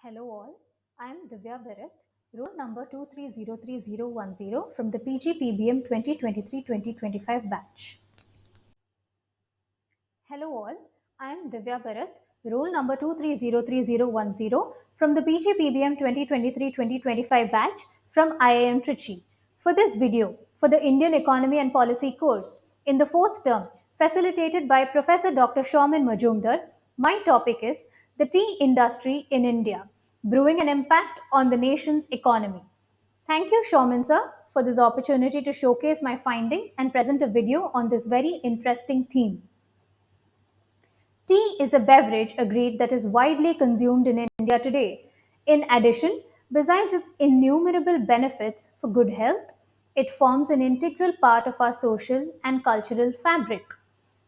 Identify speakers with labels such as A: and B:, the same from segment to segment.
A: Hello all, I am Divya Bharat, roll number 23031010 from the PGPBM 2023-2025 batch. Hello all, I am Divya Bharat, roll number 23031010 from the PGPBM 2023-2025 batch from IIM Trichy. For this video, for the Indian Economy and Policy course, in the fourth term, facilitated by Professor Dr. Shaumin Majumdar, my topic is the tea industry in India, brewing an impact on the nation's economy. Thank you, Shaumin sir, for this opportunity to showcase my findings and present a video on this very interesting theme. Tea is a beverage agreed that is widely consumed in India today. In addition, besides its innumerable benefits for good health, it forms an integral part of our social and cultural fabric,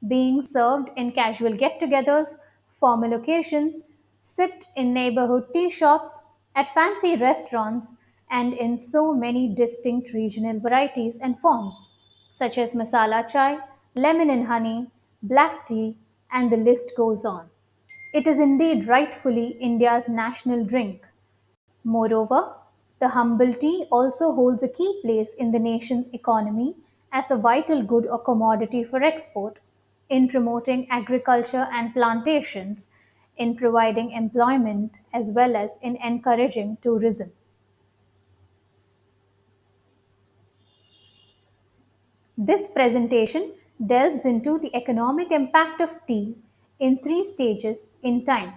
A: being served in casual get togethers, formal occasions, sipped in neighborhood tea shops, at fancy restaurants, and in so many distinct regional varieties and forms, such as masala chai, lemon and honey, black tea, and the list goes on. It is indeed rightfully India's national drink. Moreover, the humble tea also holds a key place in the nation's economy as a vital good or commodity for export, in promoting agriculture and plantations, in providing employment, as well as in encouraging tourism. This presentation delves into the economic impact of tea in three stages in time.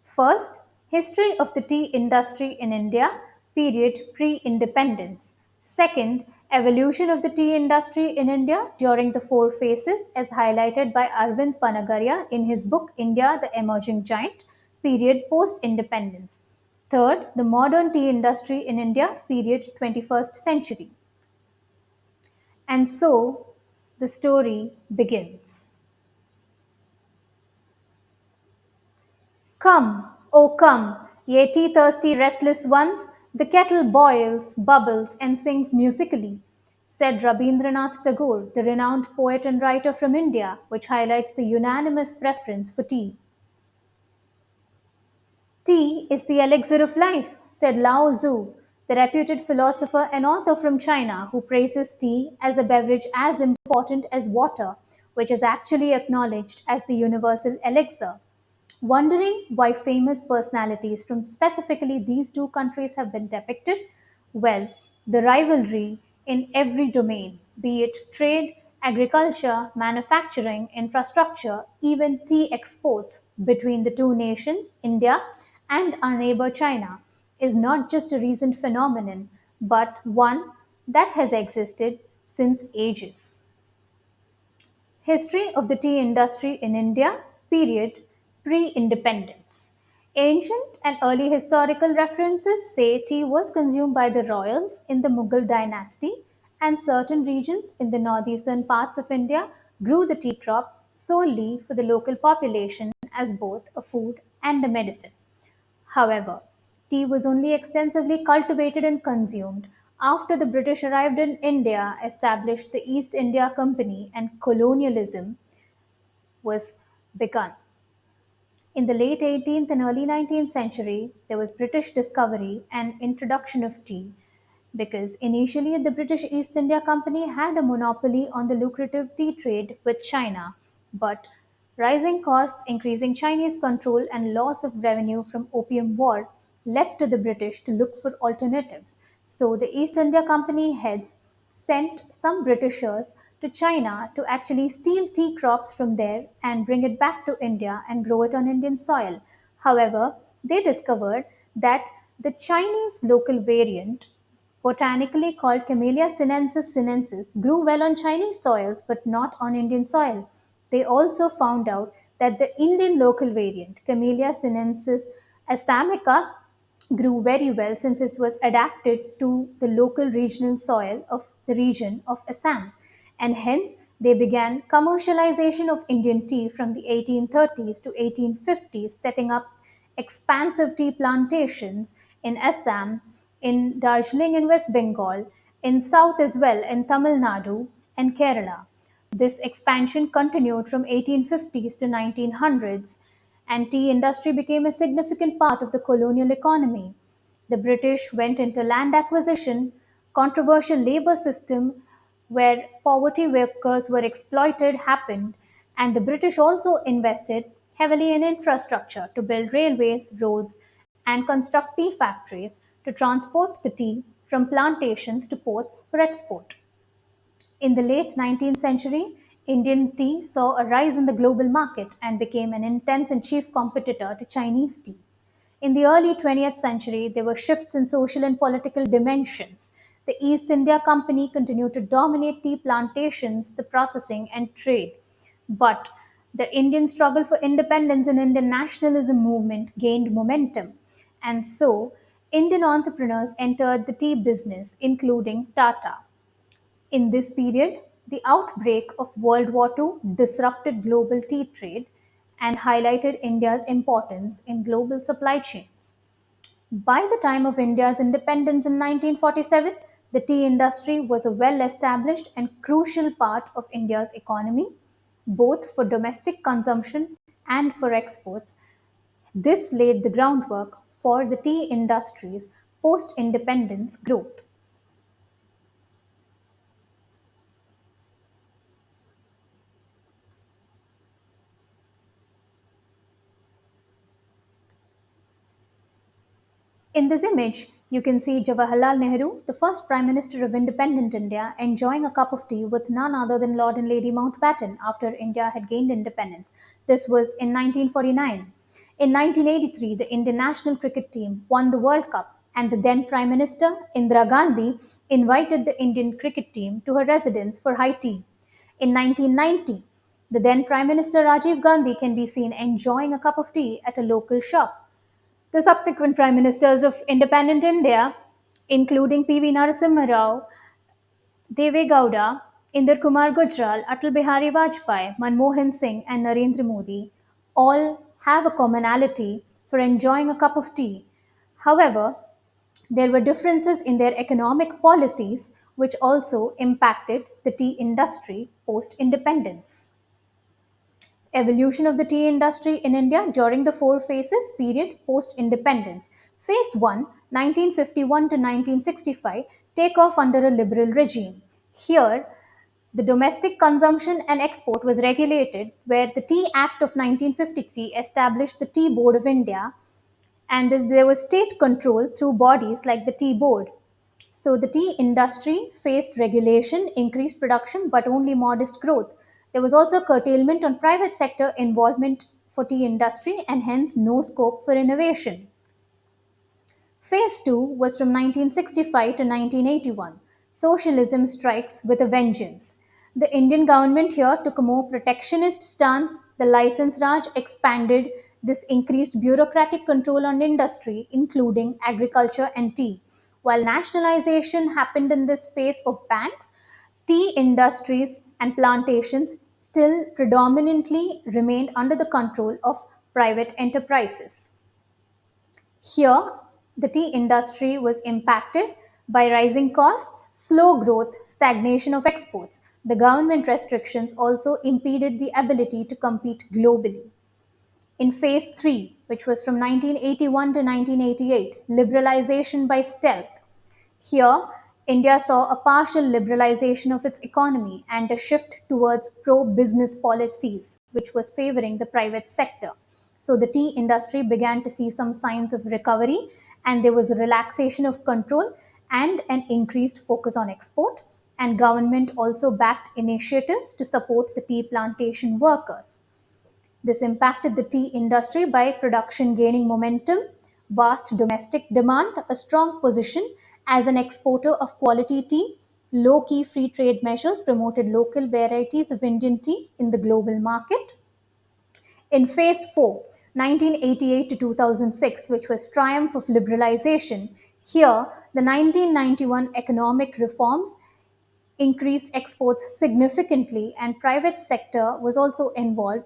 A: First, history of the tea industry in India, period pre-independence. Second, evolution of the tea industry in India during the four phases as highlighted by Arvind Panagaria in his book India the Emerging Giant, period post-independence. Third, the modern tea industry in India, period 21st century. And so the story begins. Come, oh come, ye tea-thirsty restless ones, the kettle boils, bubbles, and sings musically, said Rabindranath Tagore, the renowned poet and writer from India, which highlights the unanimous preference for tea. Tea is the elixir of life, said Lao Tzu, the reputed philosopher and author from China, who praises tea as a beverage as important as water, which is actually acknowledged as the universal elixir. Wondering why famous personalities from specifically these two countries have been depicted? Well, the rivalry in every domain, be it trade, agriculture, manufacturing, infrastructure, even tea exports between the two nations, India and our neighbor China, is not just a recent phenomenon, but one that has existed since ages. History of the tea industry in India, period pre-independence. Ancient and early historical references say tea was consumed by the royals in the Mughal dynasty, and certain regions in the northeastern parts of India grew the tea crop solely for the local population as both a food and a medicine. However, tea was only extensively cultivated and consumed after the British arrived in India, established the East India Company, and colonialism was begun. In the late 18th and early 19th century, there was British discovery and introduction of tea because initially the British East India Company had a monopoly on the lucrative tea trade with China, but rising costs, increasing Chinese control, and loss of revenue from Opium War led to the British to look for alternatives. So the East India Company heads sent some Britishers to China to actually steal tea crops from there and bring it back to India and grow it on Indian soil. However, they discovered that the Chinese local variant, botanically called Camellia sinensis, grew well on Chinese soils but not on Indian soil. They also found out that the Indian local variant, Camellia sinensis assamica, grew very well since it was adapted to the local regional soil of the region of Assam, and hence they began commercialization of Indian tea from the 1830s to 1850s, setting up expansive tea plantations in Assam, in Darjeeling in West Bengal, in South as well, in Tamil Nadu and Kerala. This expansion continued from 1850s to 1900s, and tea industry became a significant part of the colonial economy. The British went into land acquisition, controversial labor system where poverty workers were exploited happened, and the British also invested heavily in infrastructure to build railways, roads, and construct tea factories to transport the tea from plantations to ports for export. In the late 19th century, Indian tea saw a rise in the global market and became an intense and chief competitor to Chinese tea. In the early 20th century, there were shifts in social and political dimensions. The East India Company continued to dominate tea plantations, the processing, and trade. But the Indian struggle for independence and Indian nationalism movement gained momentum. And so, Indian entrepreneurs entered the tea business, including Tata. In this period, the outbreak of World War II disrupted global tea trade and highlighted India's importance in global supply chains. By the time of India's independence in 1947, the tea industry was a well established and crucial part of India's economy, both for domestic consumption and for exports. This laid the groundwork for the tea industry's post independence growth. In this image, you can see Jawaharlal Nehru, the first Prime Minister of independent India, enjoying a cup of tea with none other than Lord and Lady Mountbatten after India had gained independence. This was in 1949. In 1983, the Indian national cricket team won the World Cup, and the then Prime Minister, Indira Gandhi, invited the Indian cricket team to her residence for high tea. In 1990, the then Prime Minister Rajiv Gandhi can be seen enjoying a cup of tea at a local shop. The subsequent prime ministers of independent India, including P.V. Narasimha Rao, Deve Gowda, Inder Kumar Gujral, Atal Bihari Vajpayee, Manmohan Singh, and Narendra Modi, all have a commonality for enjoying a cup of tea. However, there were differences in their economic policies, which also impacted the tea industry post independence. Evolution of the tea industry in India during the four phases period post independence. Phase 1, 1951 to 1965, take off under a liberal regime. Here, the domestic consumption and export was regulated, where the Tea Act of 1953 established the Tea Board of India, and there was state control through bodies like the Tea Board. So the tea industry faced regulation, increased production, but only modest growth. There was also curtailment on private sector involvement for tea industry and hence no scope for innovation. Phase 2 was from 1965 to 1981. Socialism strikes with a vengeance. The Indian government here took a more protectionist stance. The license Raj expanded. This increased bureaucratic control on industry, including agriculture and tea. While nationalization happened in this phase for banks, tea industries and plantations still predominantly remained under the control of private enterprises. Here, the tea industry was impacted by rising costs, slow growth, stagnation of exports. The government restrictions also impeded the ability to compete globally. In phase 3, which was from 1981 to 1988, liberalization by stealth. Here, India saw a partial liberalization of its economy and a shift towards pro business policies, which was favoring the private sector. So the tea industry began to see some signs of recovery, and there was a relaxation of control and an increased focus on export. And government also backed initiatives to support the tea plantation workers. This impacted the tea industry by production gaining momentum, vast domestic demand, a strong position as an exporter of quality tea, low key free trade measures promoted local varieties of Indian tea in the global market. In phase 4, 1988 to 2006, which was triumph of liberalization, here the 1991 economic reforms increased exports significantly, and private sector was also involved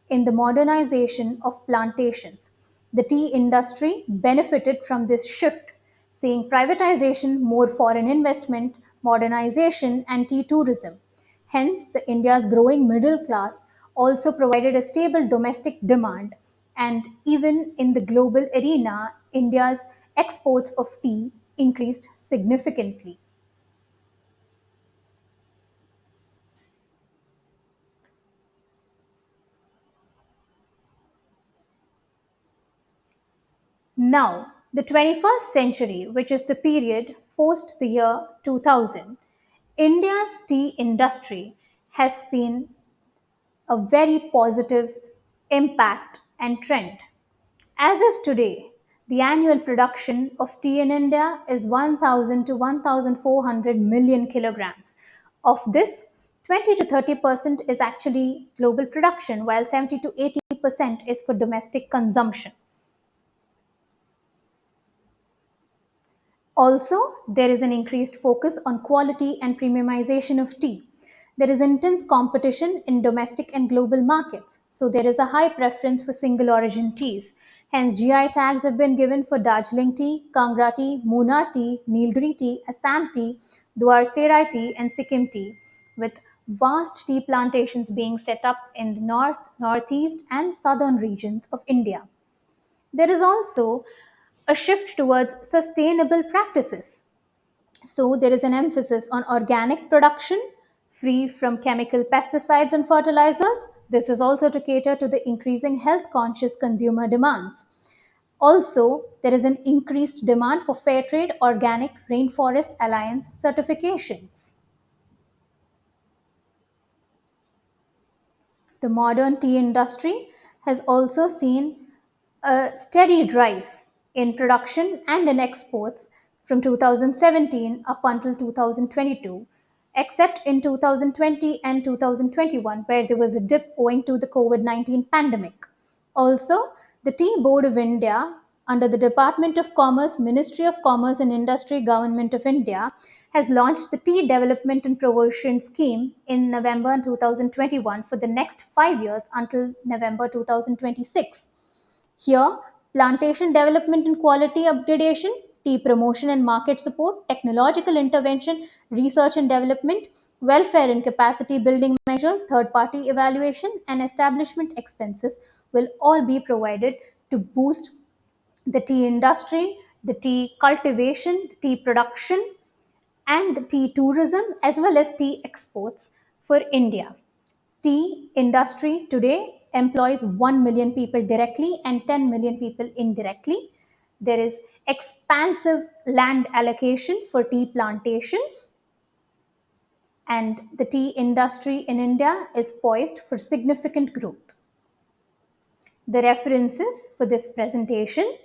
A: in the modernization of plantations. The tea industry benefited from this shift, seeing privatization, more foreign investment, modernization, and tea tourism. Hence, the India's growing middle class also provided a stable domestic demand, And even in the global arena, India's exports of tea increased significantly. Now, the 21st century, which is the period post the year 2000, India's tea industry has seen a very positive impact and trend. As of today, the annual production of tea in India is 1,000 to 1,400 million kilograms. Of this, 20 to 30% is actually global production, while 70 to 80% is for domestic consumption. Also, there is an increased focus on quality and premiumization of tea. There is intense competition in domestic and global markets, so there is a high preference for single origin teas. Hence, GI tags have been given for Darjeeling tea, Kangra tea, Munnar tea, Nilgiri tea, Assam tea, Dwarserai tea, and Sikkim tea, with vast tea plantations being set up in the north, northeast, and southern regions of India. There is also a shift towards sustainable practices. So, there is an emphasis on organic production, free from chemical pesticides and fertilizers. This is also to cater to the increasing health conscious consumer demands. Also, there is an increased demand for fair trade organic rainforest alliance certifications. The modern tea industry has also seen a steady rise in production and in exports from 2017 up until 2022, except in 2020 and 2021, where there was a dip owing to the COVID 19 pandemic. Also, the Tea Board of India, under the Department of Commerce, Ministry of Commerce and Industry, Government of India, has launched the Tea Development and Promotion Scheme in November 2021 for the next 5 years until November 2026. Here, plantation development and quality upgradation, tea promotion and market support, technological intervention, research and development, welfare and capacity building measures, third party evaluation, and establishment expenses will all be provided to boost the tea industry, the tea cultivation, the tea production, and the tea tourism as well as tea exports for India. Tea industry today employs 1 million people directly and 10 million people indirectly. There is expansive land allocation for tea plantations, and the tea industry in India is poised for significant growth. The references for this presentation.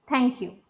A: Thank you.